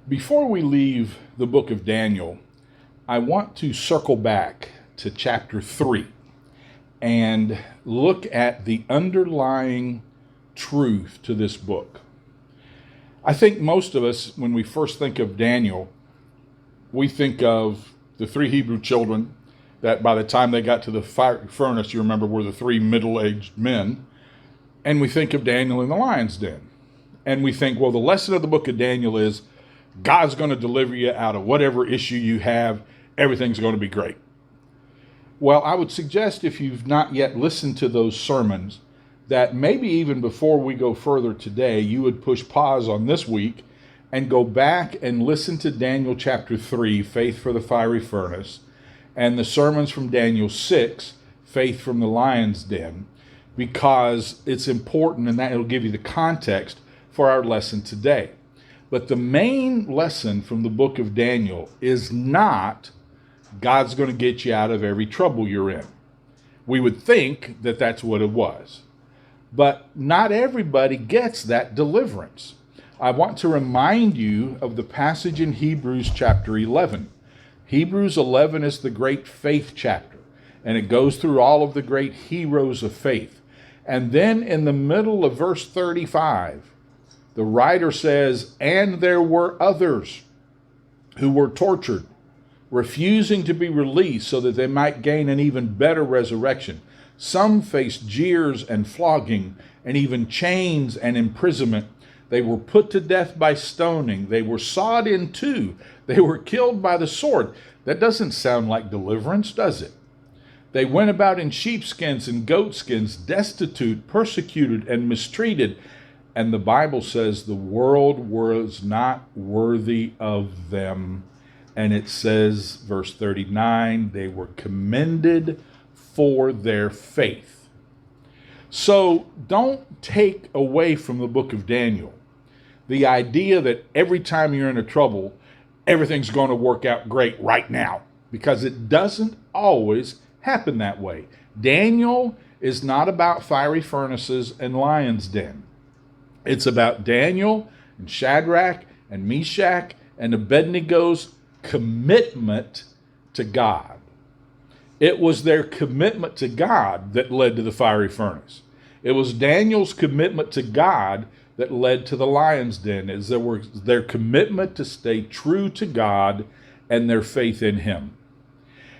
Before we leave the book of Daniel, I want to circle back to chapter 3 and look at the underlying truth to this book. I think most of us, when we first think of Daniel, we think of the three Hebrew children that by the time they got to the fire furnace, you remember, were the three middle-aged men. And we think of Daniel in the lion's den. And we think, well, the lesson of the book of Daniel is God's going to deliver you out of whatever issue you have. Everything's going to be great. Well, I would suggest, if you've not yet listened to those sermons, that maybe even before we go further today, you would push pause on this week and go back and listen to Daniel chapter 3, Faith for the Fiery Furnace, and the sermons from Daniel 6, Faith from the Lion's Den, because it's important, and that it'll give you the context for our lesson today. But the main lesson from the book of Daniel is not God's going to get you out of every trouble you're in. We would think that that's what it was. But not everybody gets that deliverance. I want to remind you of the passage in Hebrews chapter 11. Hebrews 11 is the great faith chapter, and it goes through all of the great heroes of faith. And then in the middle of verse 35, the writer says, "And there were others who were tortured, refusing to be released so that they might gain an even better resurrection. Some faced jeers and flogging, and even chains and imprisonment. They were put to death by stoning. They were sawed in two. They were killed by the sword." That doesn't sound like deliverance, does it? "They went about in sheepskins and goatskins, destitute, persecuted, and mistreated. And the Bible says the world was not worthy of them." And it says, verse 39, they were commended for their faith. So don't take away from the book of Daniel the idea that every time you're in a trouble, everything's going to work out great right now, because it doesn't always happen that way. Daniel is not about fiery furnaces and lion's den. It's about Daniel and Shadrach and Meshach and Abednego's commitment to God. It was their commitment to God that led to the fiery furnace. It was Daniel's commitment to God that led to the lion's den. Is their commitment to stay true to God and their faith in Him.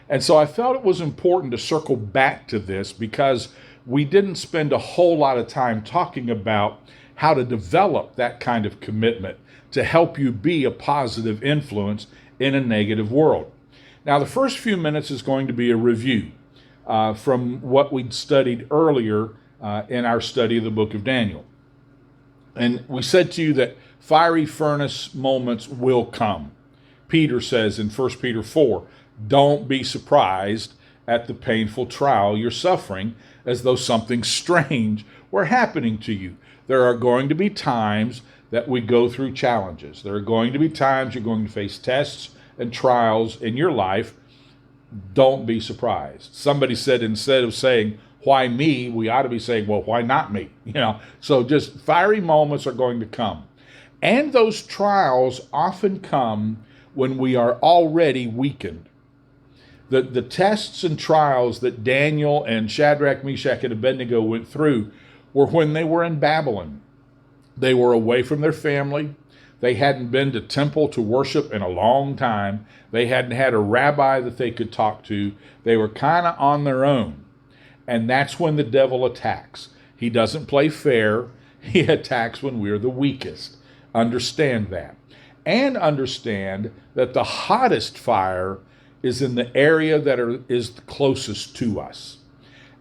And so I felt it was important to circle back to this, because we didn't spend a whole lot of time talking about how to develop that kind of commitment to help you be a positive influence in a negative world. Now, the first few minutes is going to be a review from what we'd studied earlier in our study of the book of Daniel. And we said to you that fiery furnace moments will come. Peter says in 1 Peter 4, don't be surprised at the painful trial you're suffering as though something strange were happening to you. There are going to be times that we go through challenges. There are going to be times you're going to face tests and trials in your life. Don't be surprised. Somebody said, instead of saying, why me, we ought to be saying, well, why not me? So just fiery moments are going to come. And those trials often come when we are already weakened. The tests and trials that Daniel and Shadrach, Meshach, and Abednego went through were when they were in Babylon. They were away from their family. They hadn't been to temple to worship in a long time. They hadn't had a rabbi that they could talk to. They were kind of on their own. And that's when the devil attacks. He doesn't play fair. He attacks when we're the weakest. Understand that. And understand that the hottest fire is in the area that is the closest to us.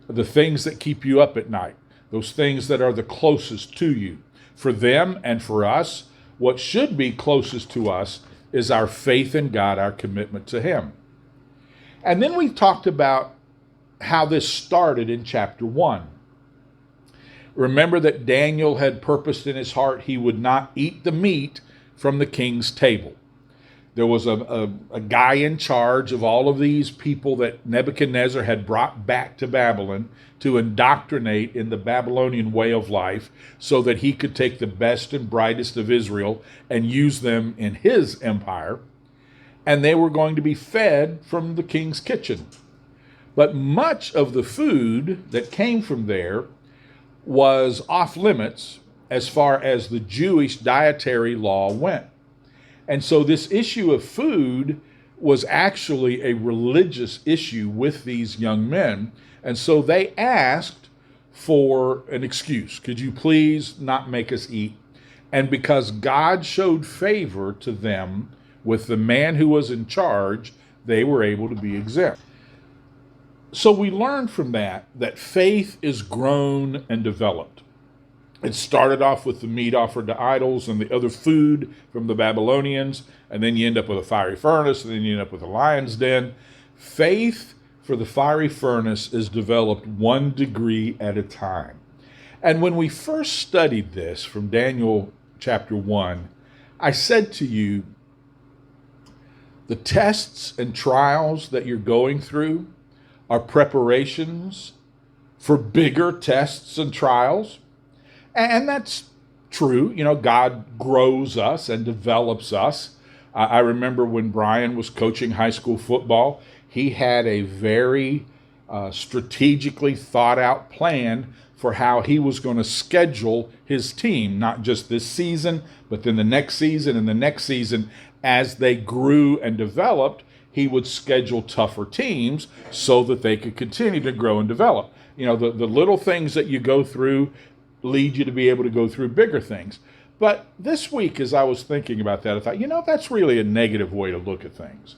The things that keep you up at night. Those things that are the closest to you. For them and for us, what should be closest to us is our faith in God, our commitment to Him. And then we talked about how this started in chapter 1. Remember that Daniel had purposed in his heart he would not eat the meat from the king's table. There was a guy in charge of all of these people that Nebuchadnezzar had brought back to Babylon to indoctrinate in the Babylonian way of life so that he could take the best and brightest of Israel and use them in his empire. And they were going to be fed from the king's kitchen. But much of the food that came from there was off limits as far as the Jewish dietary law went. And so this issue of food was actually a religious issue with these young men. And so they asked for an excuse. Could you please not make us eat? And because God showed favor to them with the man who was in charge, they were able to be exempt. So we learned from that faith is grown and developed. It started off with the meat offered to idols and the other food from the Babylonians, and then you end up with a fiery furnace, and then you end up with a lion's den. Faith for the fiery furnace is developed 1 degree at a time. And when we first studied this from Daniel chapter 1, I said to you, the tests and trials that you're going through are preparations for bigger tests and trials. And that's true. You know, God grows us and develops us. I remember when Brian was coaching high school football, he had a very strategically thought out plan for how he was going to schedule his team, not just this season, but then the next season and the next season. As they grew and developed, he would schedule tougher teams so that they could continue to grow and develop. You know, the little things that you go through lead you to be able to go through bigger things. But this week, as I was thinking about that, I thought, that's really a negative way to look at things.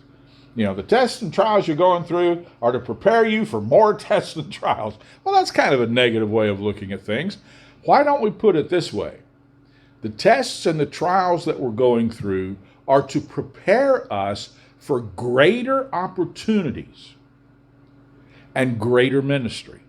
The tests and trials you're going through are to prepare you for more tests and trials. Well, that's kind of a negative way of looking at things. Why don't we put it this way? The tests and the trials that we're going through are to prepare us for greater opportunities and greater ministry.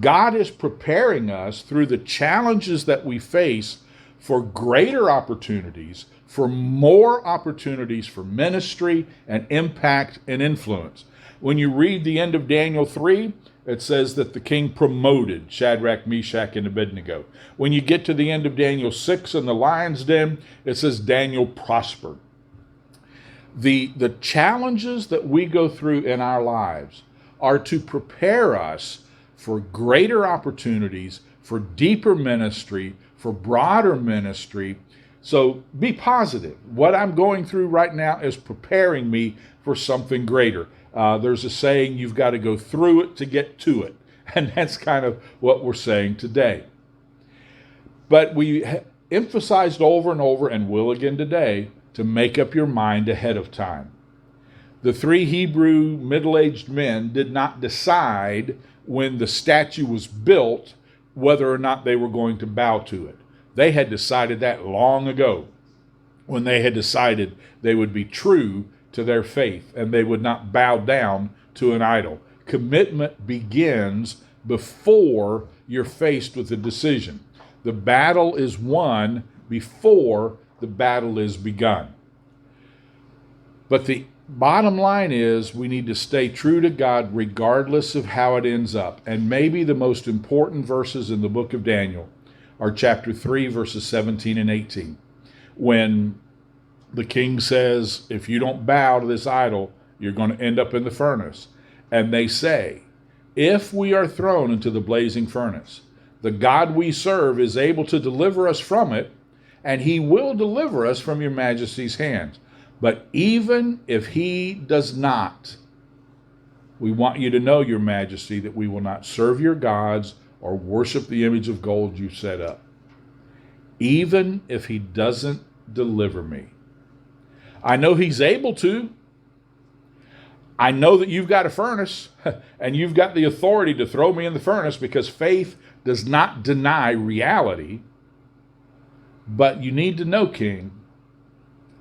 God is preparing us through the challenges that we face for greater opportunities, for more opportunities for ministry and impact and influence. When you read the end of Daniel 3, it says that the king promoted Shadrach, Meshach, and Abednego. When you get to the end of Daniel 6 in the lion's den, it says Daniel prospered. The challenges that we go through in our lives are to prepare us for greater opportunities, for deeper ministry, for broader ministry. So be positive. What I'm going through right now is preparing me for something greater. There's a saying, you've got to go through it to get to it. And that's kind of what we're saying today. But we emphasized over and over, and will again today, to make up your mind ahead of time. The 3 Hebrew middle-aged men did not decide when the statue was built whether or not they were going to bow to it. They had decided that long ago, when they had decided they would be true to their faith and they would not bow down to an idol. Commitment begins before you're faced with a decision. The battle is won before the battle is begun. But the bottom line is we need to stay true to God regardless of how it ends up. And maybe the most important verses in the book of Daniel are chapter 3, verses 17 and 18. When the king says, if you don't bow to this idol, you're going to end up in the furnace. And they say, if we are thrown into the blazing furnace, the God we serve is able to deliver us from it, and he will deliver us from your majesty's hands. But even if he does not, we want you to know, your majesty, that we will not serve your gods or worship the image of gold you set up. Even if he doesn't deliver me. I know he's able to. I know that you've got a furnace and you've got the authority to throw me in the furnace, because faith does not deny reality. But you need to know, King,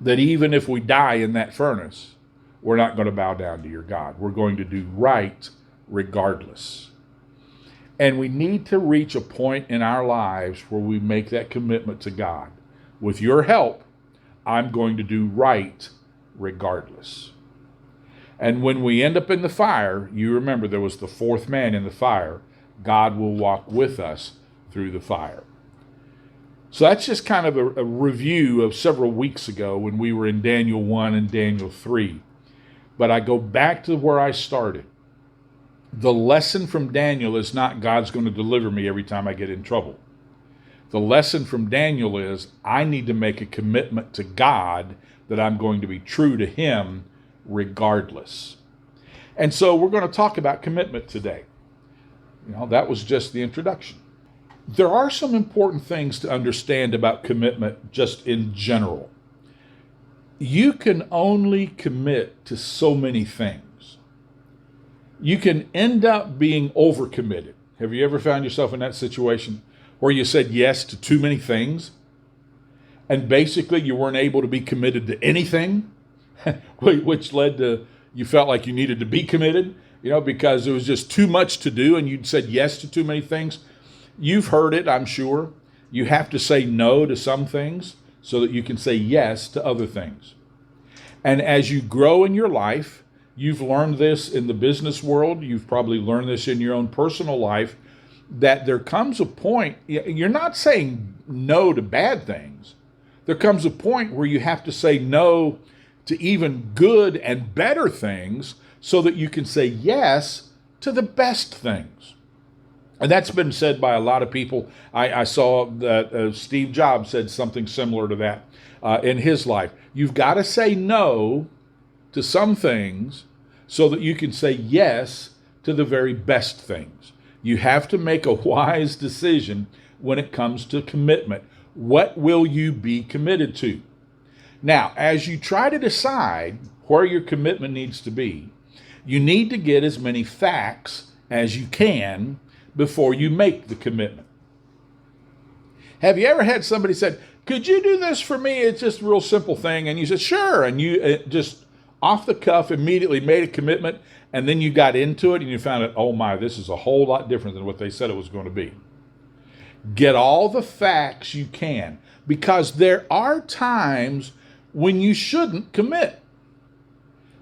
that even if we die in that furnace, we're not going to bow down to your God. We're going to do right regardless. And we need to reach a point in our lives where we make that commitment to God. With your help, I'm going to do right regardless. And when we end up in the fire, you remember there was the fourth man in the fire. God will walk with us through the fire. So that's just kind of a review of several weeks ago when we were in Daniel 1 and Daniel 3. But I go back to where I started. The lesson from Daniel is not God's going to deliver me every time I get in trouble. The lesson from Daniel is I need to make a commitment to God that I'm going to be true to Him regardless. And so we're going to talk about commitment today. That was just the introduction. There are some important things to understand about commitment just in general. You can only commit to so many things. You can end up being overcommitted. Have you ever found yourself in that situation where you said yes to too many things and basically you weren't able to be committed to anything, which led to you felt like you needed to be committed, because there was just too much to do and you'd said yes to too many things? You've heard it, I'm sure. You have to say no to some things so that you can say yes to other things. And as you grow in your life, you've learned this in the business world, you've probably learned this in your own personal life, that there comes a point, you're not saying no to bad things. There comes a point where you have to say no to even good and better things so that you can say yes to the best things. And that's been said by a lot of people. I saw that Steve Jobs said something similar to that in his life. You've got to say no to some things so that you can say yes to the very best things. You have to make a wise decision when it comes to commitment. What will you be committed to? Now, as you try to decide where your commitment needs to be, you need to get as many facts as you can before you make the commitment. Have you ever had somebody said, could you do this for me? It's just a real simple thing. And you said, sure. And you just off the cuff immediately made a commitment. And then you got into it and you found out, oh my, this is a whole lot different than what they said it was going to be. Get all the facts you can, because there are times when you shouldn't commit.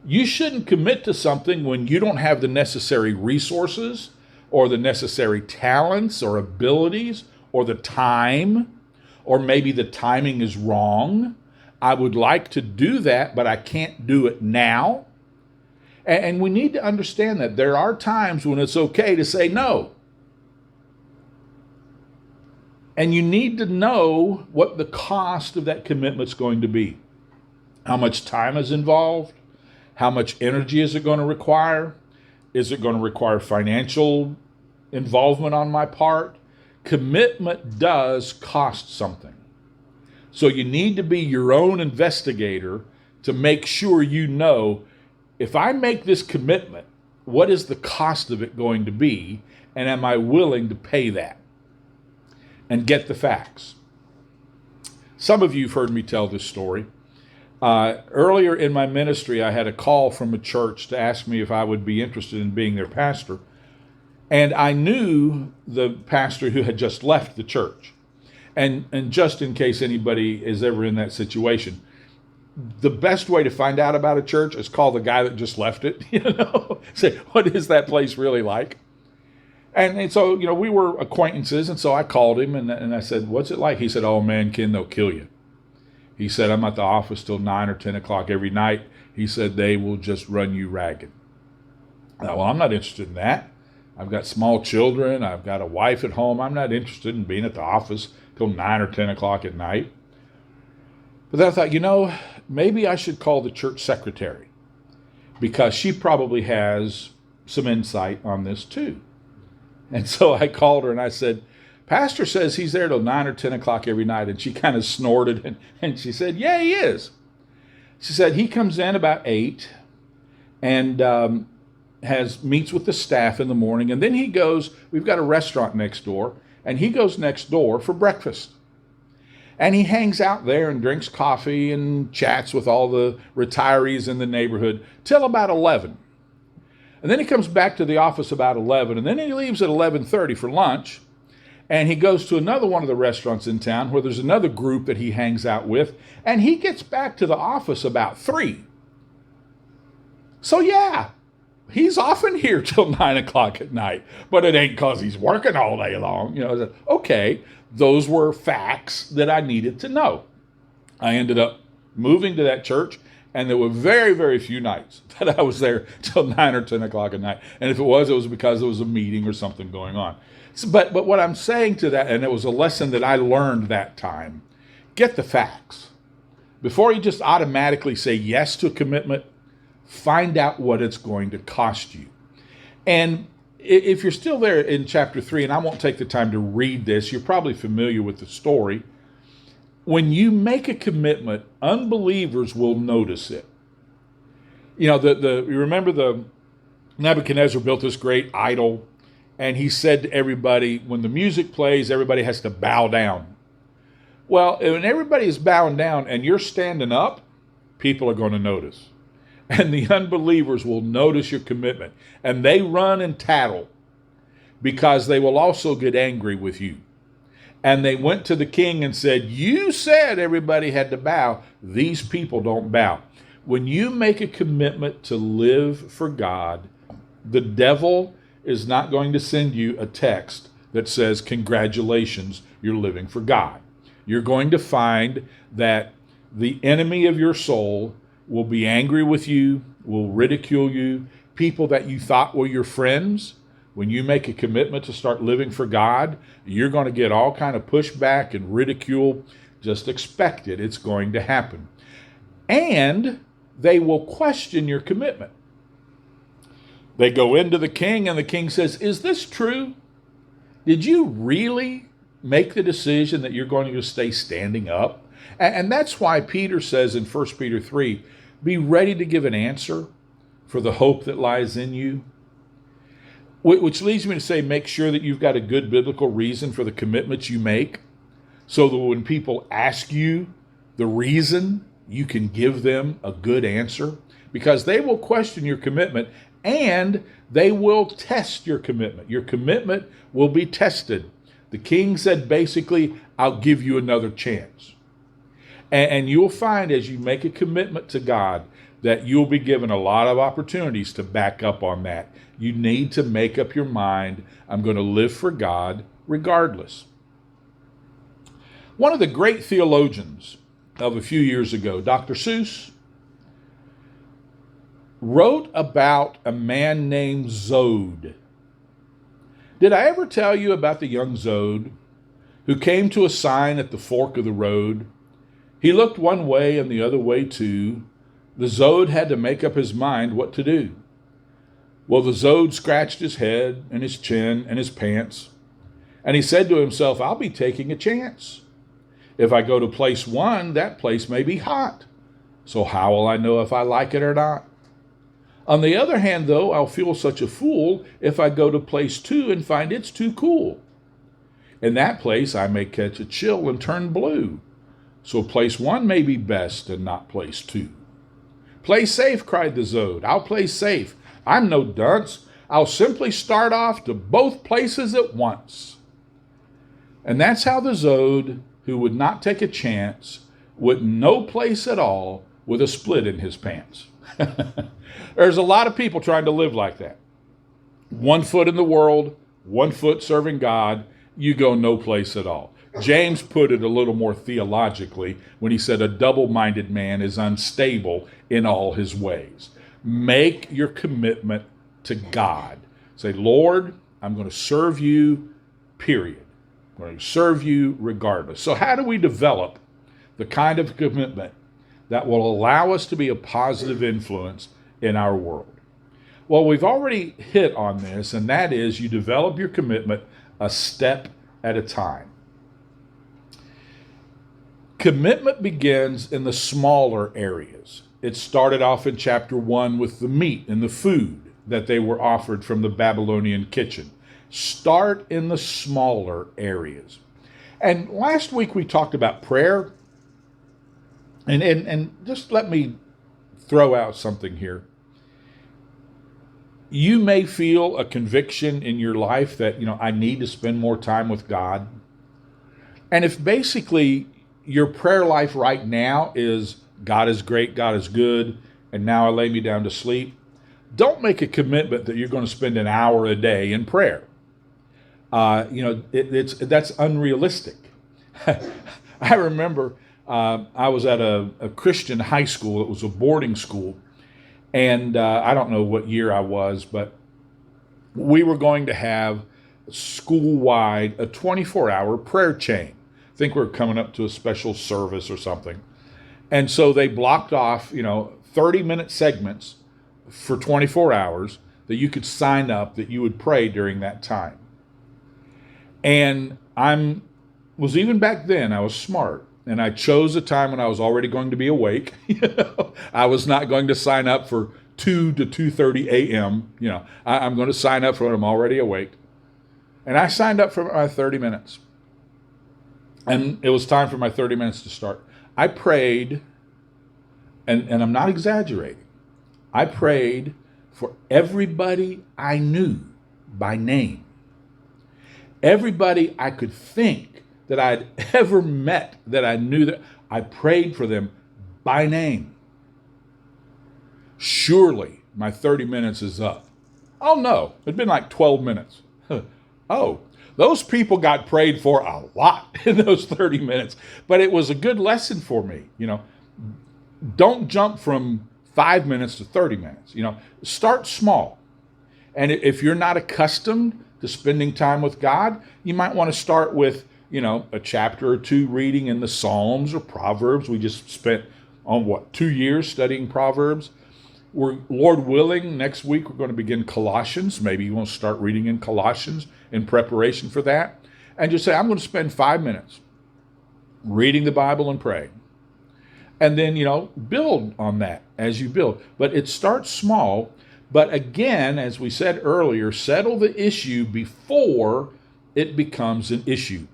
You shouldn't commit to something when you don't have the necessary resources or the necessary talents or abilities or the time, or maybe the timing is wrong. I would like to do that, but I can't do it now. And we need to understand that there are times when it's okay to say no. And you need to know what the cost of that commitment's going to be. How much time is involved? How much energy is it going to require? Is it going to require financial involvement on my part? Commitment does cost something. So you need to be your own investigator to make sure you know, if I make this commitment, what is the cost of it going to be? And am I willing to pay that? And get the facts. Some of you have heard me tell this story. Earlier in my ministry, I had a call from a church to ask me if I would be interested in being their pastor. And I knew the pastor who had just left the church. And just in case anybody is ever in that situation, the best way to find out about a church is call the guy that just left it. Say, what is that place really like? And so, we were acquaintances, and so I called him, and I said, what's it like? He said, oh, man, Ken, they'll kill you. He said, I'm at the office till 9 or 10 o'clock every night. He said, they will just run you ragged. Well, I'm not interested in that. I've got small children. I've got a wife at home. I'm not interested in being at the office till 9 or 10 o'clock at night. But then I thought, maybe I should call the church secretary, because she probably has some insight on this too. And so I called her and I said, Pastor says he's there till 9 or 10 o'clock every night. And she kind of snorted and she said, yeah, he is. She said he comes in about 8 and meets with the staff in the morning. And then he goes, we've got a restaurant next door, and he goes next door for breakfast. And he hangs out there and drinks coffee and chats with all the retirees in the neighborhood till about 11. And then he comes back to the office about 11, and then he leaves at 11:30 for lunch, and he goes to another one of the restaurants in town where there's another group that he hangs out with, and he gets back to the office about 3. So yeah, he's often here till 9 o'clock at night, but it ain't because he's working all day long. Okay, those were facts that I needed to know. I ended up moving to that church, and there were very, very few nights that I was there till 9 or 10 o'clock at night. And if it was because there was a meeting or something going on. But what I'm saying to that, and it was a lesson that I learned that time, get the facts. Before you just automatically say yes to a commitment, find out what it's going to cost you. And if you're still there in chapter 3, and I won't take the time to read this, you're probably familiar with the story. When you make a commitment, unbelievers will notice it. You remember the Nebuchadnezzar built this great idol, and he said to everybody, when the music plays, everybody has to bow down. Well, when everybody is bowing down and you're standing up, people are going to notice. And the unbelievers will notice your commitment. And they run and tattle because they will also get angry with you. And they went to the king and said, you said everybody had to bow. These people don't bow. When you make a commitment to live for God, the devil is not going to send you a text that says, congratulations, you're living for God. You're going to find that the enemy of your soul will be angry with you, will ridicule you. People that you thought were your friends, when you make a commitment to start living for God, you're going to get all kind of pushback and ridicule. Just expect it. It's going to happen. And they will question your commitment. They go into the king, and the king says, is this true? Did you really make the decision that you're going to stay standing up? And that's why Peter says in 1 Peter 3, be ready to give an answer for the hope that lies in you. Which leads me to say, make sure that you've got a good biblical reason for the commitments you make, so that when people ask you the reason, you can give them a good answer, because they will question your commitment and they will test your commitment. Your commitment will be tested. The king said, basically, I'll give you another chance. And you'll find as you make a commitment to God that you'll be given a lot of opportunities to back up on that. You need to make up your mind, I'm going to live for God regardless. One of the great theologians of a few years ago, Dr. Seuss, wrote about a man named Zode. Did I ever tell you about the young Zode who came to a sign at the fork of the road? He looked one way and the other way too. The Zode had to make up his mind what to do. Well, the Zode scratched his head and his chin and his pants, and he said to himself, I'll be taking a chance. If I go to place 1, that place may be hot. So how will I know if I like it or not? On the other hand, though, I'll feel such a fool if I go to place 2 and find it's too cool. In that place, I may catch a chill and turn blue. So place 1 may be best and not place 2. Play safe, cried the Zode. I'll play safe. I'm no dunce. I'll simply start off to both places at once. And that's how the Zode, who would not take a chance, went no place at all with a split in his pants. There's a lot of people trying to live like that. 1 foot in the world, 1 foot serving God, you go no place at all. James put it a little more theologically when he said a double-minded man is unstable in all his ways. Make your commitment to God. Say, Lord, I'm going to serve you, period. I'm going to serve you regardless. So how do we develop the kind of commitment that will allow us to be a positive influence in our world? Well, we've already hit on this, and that is you develop your commitment a step at a time. Commitment begins in the smaller areas. It started off in chapter 1 with the meat and the food that they were offered from the Babylonian kitchen. Start in the smaller areas. And last week we talked about prayer. And just let me throw out something here. You may feel a conviction in your life that, I need to spend more time with God. And if basically your prayer life right now is God is great, God is good, and now I lay me down to sleep, don't make a commitment that you're going to spend an hour a day in prayer. That's unrealistic. I remember I was at a Christian high school. It was a boarding school. And I don't know what year I was, but we were going to have school-wide a 24-hour prayer chain. I think we're coming up to a special service or something. And so they blocked off, 30-minute segments for 24 hours that you could sign up that you would pray during that time. And was even back then, I was smart. And I chose a time when I was already going to be awake. I was not going to sign up for 2 to 2:30 a.m. I'm going to sign up for when I'm already awake. And I signed up for my 30 minutes. And it was time for my 30 minutes to start. I prayed, and I'm not exaggerating. I prayed for everybody I knew by name. Everybody I could think that I'd ever met, that I knew, that I prayed for them by name. Surely my 30 minutes is up. Oh no, it'd been like 12 minutes. Oh, those people got prayed for a lot in those 30 minutes, but it was a good lesson for me. Don't jump from 5 minutes to 30 minutes. Start small. And if you're not accustomed to spending time with God, you might want to start with, a chapter or two reading in the Psalms or Proverbs. We just spent 2 years studying Proverbs. Lord willing, next week we're going to begin Colossians. Maybe you want to start reading in Colossians in preparation for that. And just say, I'm going to spend 5 minutes reading the Bible and praying. And then, build on that as you build. But it starts small. But again, as we said earlier, settle the issue before it becomes an issue.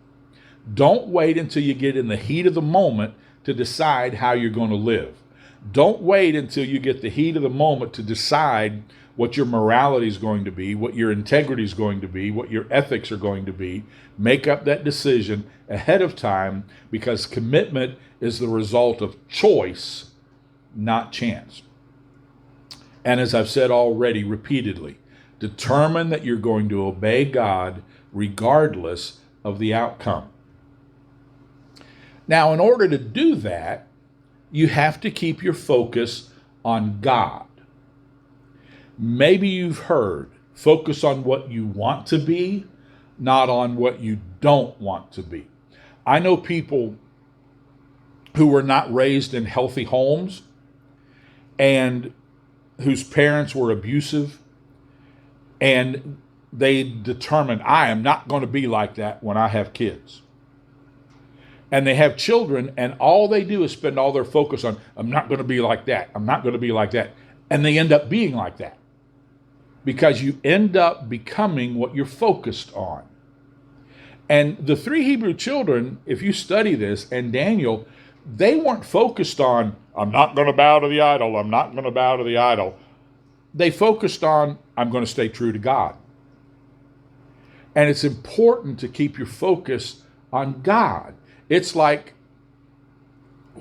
Don't wait until you get in the heat of the moment to decide how you're going to live. Don't wait until you get the heat of the moment to decide what your morality is going to be, what your integrity is going to be, what your ethics are going to be. Make up that decision ahead of time, because commitment is the result of choice, not chance. And as I've said already repeatedly, determine that you're going to obey God regardless of the outcome. Now, in order to do that, you have to keep your focus on God. Maybe you've heard, focus on what you want to be, not on what you don't want to be. I know people who were not raised in healthy homes and whose parents were abusive, and they determined, I am not going to be like that when I have kids. And they have children, and all they do is spend all their focus on, I'm not going to be like that. I'm not going to be like that. And they end up being like that, because you end up becoming what you're focused on. And the 3 Hebrew children, if you study this, and Daniel, they weren't focused on, I'm not going to bow to the idol. I'm not going to bow to the idol. They focused on, I'm going to stay true to God. And it's important to keep your focus on God. It's like,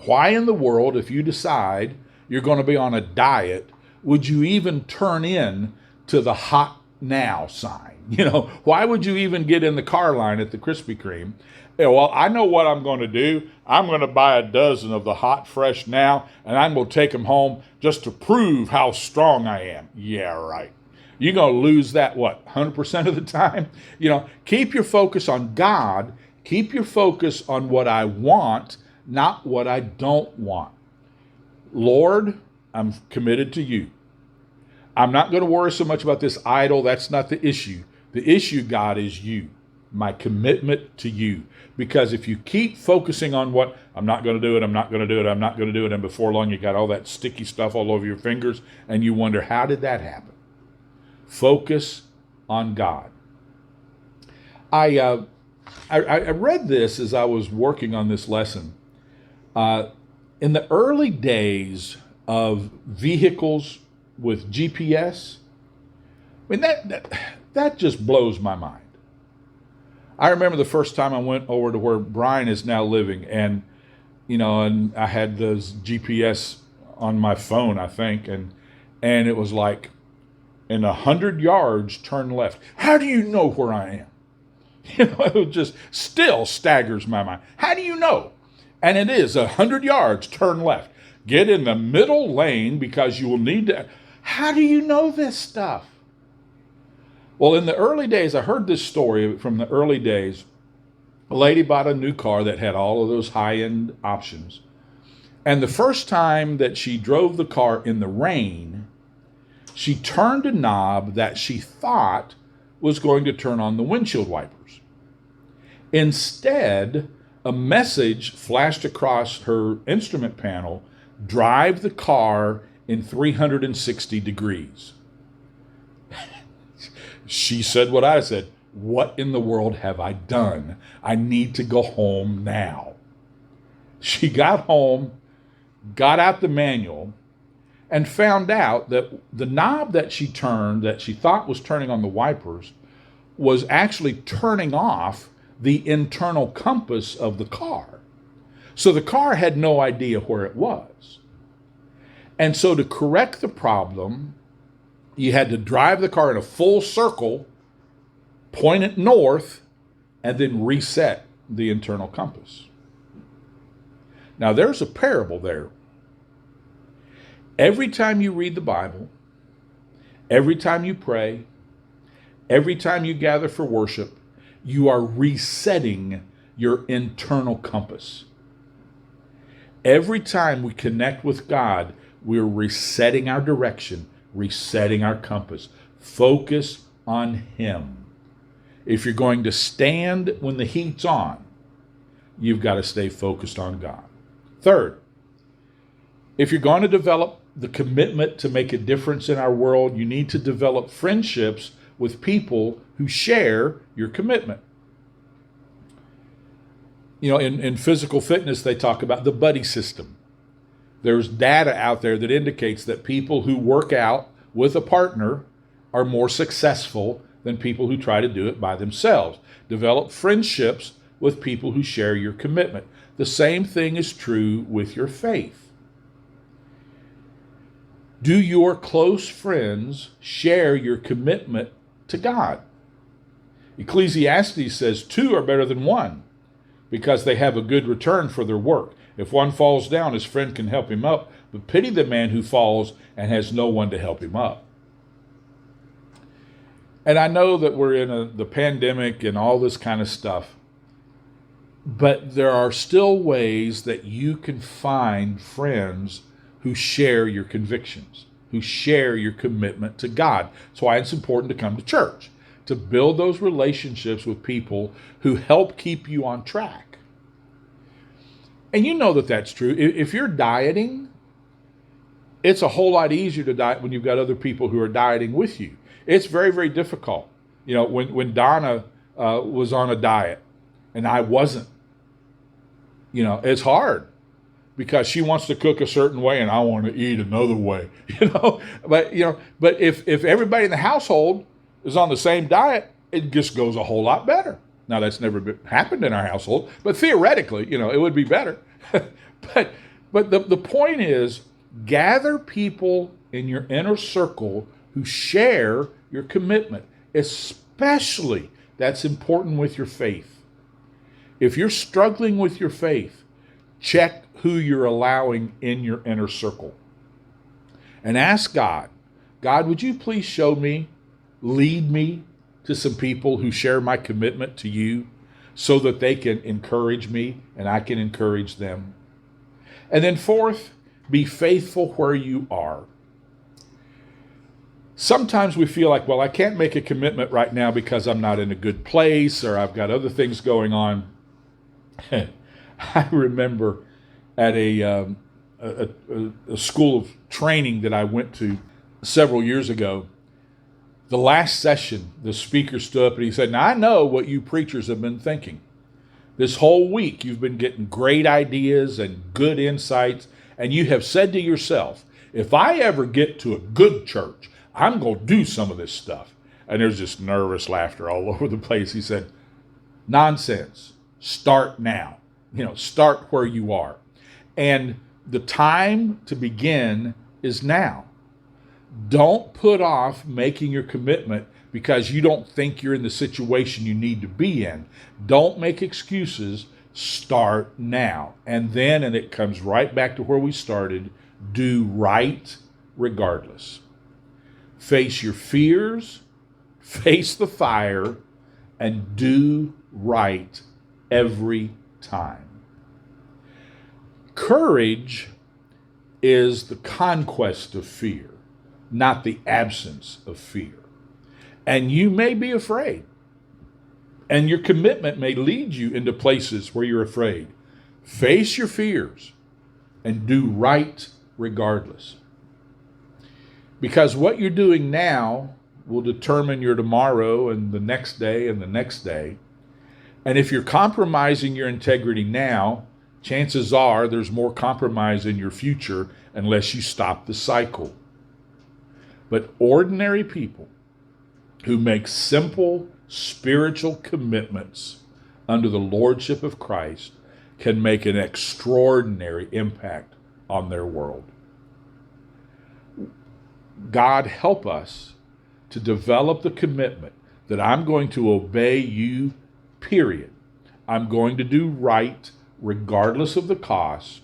why in the world, if you decide you're going to be on a diet, would you even turn in to the hot now sign? Why would you even get in the car line at the Krispy Kreme? Well, I know what I'm going to do. I'm going to buy a dozen of the hot fresh now, and I'm going to take them home just to prove how strong I am. Yeah, right. You're going to lose that, 100% of the time? Keep your focus on God. Keep your focus on what I want, not what I don't want. Lord, I'm committed to you. I'm not going to worry so much about this idol. That's not the issue. The issue, God, is you, my commitment to you. Because if you keep focusing on what, I'm not going to do it, I'm not going to do it, I'm not going to do it, and before long you got all that sticky stuff all over your fingers, and you wonder, how did that happen? Focus on God. I read this as I was working on this lesson. In the early days of vehicles with GPS, I mean, that just blows my mind. I remember the first time I went over to where Brian is now living, and I had those GPS on my phone, I think, and it was like, in 100 yards, turn left. How do you know where I am? It just still staggers my mind. How do you know? And it is 100 yards, turn left. Get in the middle lane because you will need to. How do you know this stuff? Well, in the early days, I heard this story from the early days. A lady bought a new car that had all of those high-end options. And the first time that she drove the car in the rain, she turned a knob that she thought was going to turn on the windshield wipers. Instead, a message flashed across her instrument panel, drive the car in 360 degrees. She said what I said, what in the world have I done? I need to go home now. She got home, got out the manual, and found out that the knob that she turned, that she thought was turning on the wipers, was actually turning off the internal compass of the car. So the car had no idea where it was. And so to correct the problem, you had to drive the car in a full circle, point it north, and then reset the internal compass. Now there's a parable there. Every time you read the Bible, every time you pray, every time you gather for worship, you are resetting your internal compass. Every time we connect with God, we're resetting our direction, resetting our compass. Focus on Him. If you're going to stand when the heat's on, you've got to stay focused on God. Third, if you're going to develop the commitment to make a difference in our world, you need to develop friendships with people who share your commitment. In physical fitness, they talk about the buddy system. There's data out there that indicates that people who work out with a partner are more successful than people who try to do it by themselves. Develop friendships with people who share your commitment. The same thing is true with your faith. Do your close friends share your commitment to God? Ecclesiastes says 2 are better than 1 because they have a good return for their work. If one falls down, his friend can help him up, but pity the man who falls and has no one to help him up. And I know that we're in the pandemic and all this kind of stuff, but there are still ways that you can find friends who share your convictions, who share your commitment to God. That's why it's important to come to church, to build those relationships with people who help keep you on track. And you know that that's true. If you're dieting, it's a whole lot easier to diet when you've got other people who are dieting with you. It's very, very difficult. When Donna was on a diet and I wasn't, it's hard because she wants to cook a certain way and I want to eat another way, But if everybody in the household is on the same diet, it just goes a whole lot better. Now, that's never happened in our household, but theoretically, it would be better. but the point is, gather people in your inner circle who share your commitment. Especially, that's important with your faith. If you're struggling with your faith, check who you're allowing in your inner circle. And ask God, would you please show me, lead me to some people who share my commitment to you so that they can encourage me and I can encourage them. And then fourth, be faithful where you are. Sometimes we feel like, I can't make a commitment right now because I'm not in a good place or I've got other things going on. I remember at a school of training that I went to several years ago, the last session, the speaker stood up and he said, now I know what you preachers have been thinking. This whole week you've been getting great ideas and good insights, and you have said to yourself, if I ever get to a good church, I'm going to do some of this stuff. And there's just nervous laughter all over the place. He said, nonsense. Start now. Start where you are. And the time to begin is now. Don't put off making your commitment because you don't think you're in the situation you need to be in. Don't make excuses. Start now. And it comes right back to where we started, do right regardless. Face your fears, face the fire, and do right every time. Courage is the conquest of fear, not the absence of fear. And you may be afraid, and your commitment may lead you into places where you're afraid. Face your fears and do right regardless. Because what you're doing now will determine your tomorrow and the next day and the next day. And if you're compromising your integrity now, chances are there's more compromise in your future unless you stop the cycle. But ordinary people who make simple spiritual commitments under the lordship of Christ can make an extraordinary impact on their world. God help us to develop the commitment that I'm going to obey you, period. I'm going to do right regardless of the cost.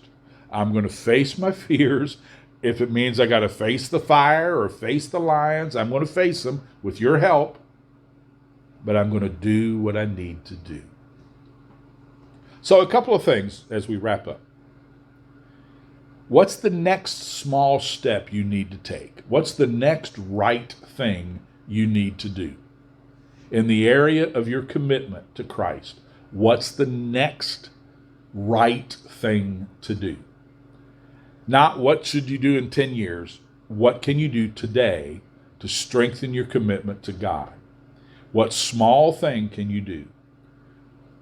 I'm going to face my fears. If it means I got to face the fire or face the lions, I'm going to face them with your help. But I'm going to do what I need to do. So a couple of things as we wrap up. What's the next small step you need to take? What's the next right thing you need to do? In the area of your commitment to Christ, what's the next right thing to do? Not what should you do in 10 years. What can you do today to strengthen your commitment to God? What small thing can you do?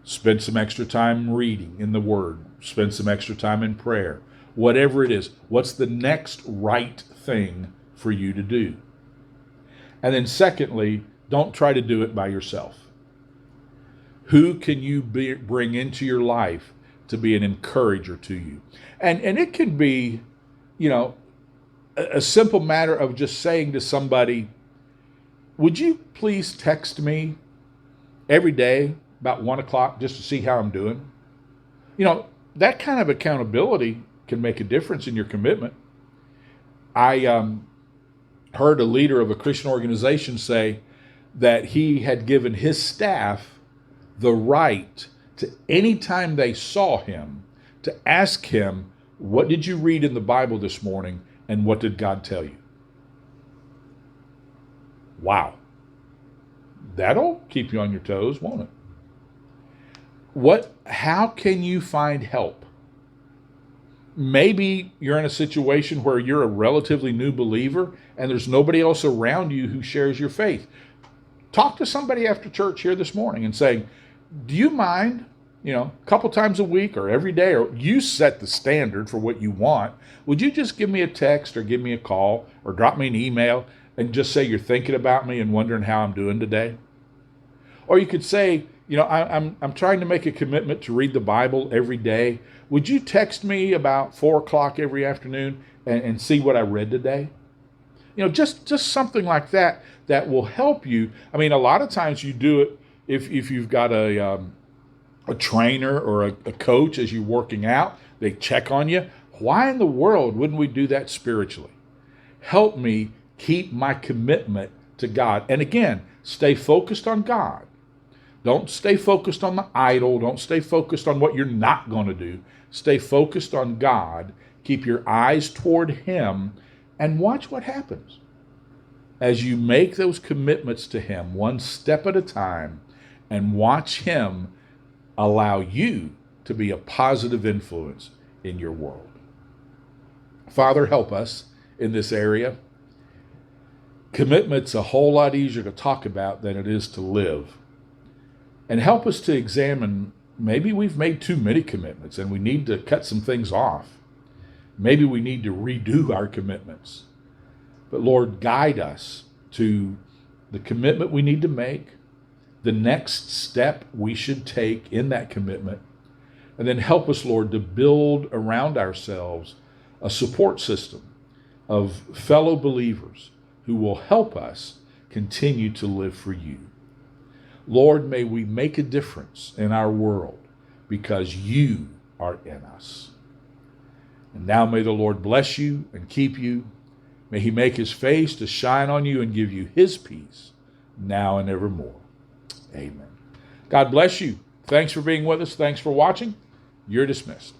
Spend some extra time reading in the Word. Spend some extra time in prayer. Whatever it is, what's the next right thing for you to do? And then secondly, don't try to do it by yourself. Who can you bring into your life to be an encourager to you? And it can be, a simple matter of just saying to somebody, would you please text me every day about 1 o'clock just to see how I'm doing? That kind of accountability can make a difference in your commitment. I heard a leader of a Christian organization say that he had given his staff the right to, anytime they saw him, to ask him, what did you read in the Bible this morning and what did God tell you? Wow. That'll keep you on your toes, won't it? How can you find help? Maybe you're in a situation where you're a relatively new believer and there's nobody else around you who shares your faith. Talk to somebody after church here this morning and say, do you mind, a couple times a week or every day, or you set the standard for what you want. Would you just give me a text or give me a call or drop me an email and just say you're thinking about me and wondering how I'm doing today? Or you could say, I'm trying to make a commitment to read the Bible every day. Would you text me about 4 o'clock every afternoon and see what I read today? Just something like that will help you. I mean, a lot of times you do it if you've got a trainer or a coach as you're working out, they check on you. Why in the world wouldn't we do that spiritually? Help me keep my commitment to God. And again, stay focused on God. Don't stay focused on the idol. Don't stay focused on what you're not going to do. Stay focused on God. Keep your eyes toward Him and watch what happens. As you make those commitments to Him, one step at a time, and watch Him allow you to be a positive influence in your world. Father, help us in this area. Commitment's a whole lot easier to talk about than it is to live. And help us to examine, maybe we've made too many commitments and we need to cut some things off. Maybe we need to redo our commitments. But Lord, guide us to the commitment we need to make, the next step we should take in that commitment, and then help us, Lord, to build around ourselves a support system of fellow believers who will help us continue to live for you. Lord, may we make a difference in our world because you are in us. And now may the Lord bless you and keep you. May he make his face to shine on you and give you his peace now and evermore. Amen. God bless you. Thanks for being with us. Thanks for watching. You're dismissed.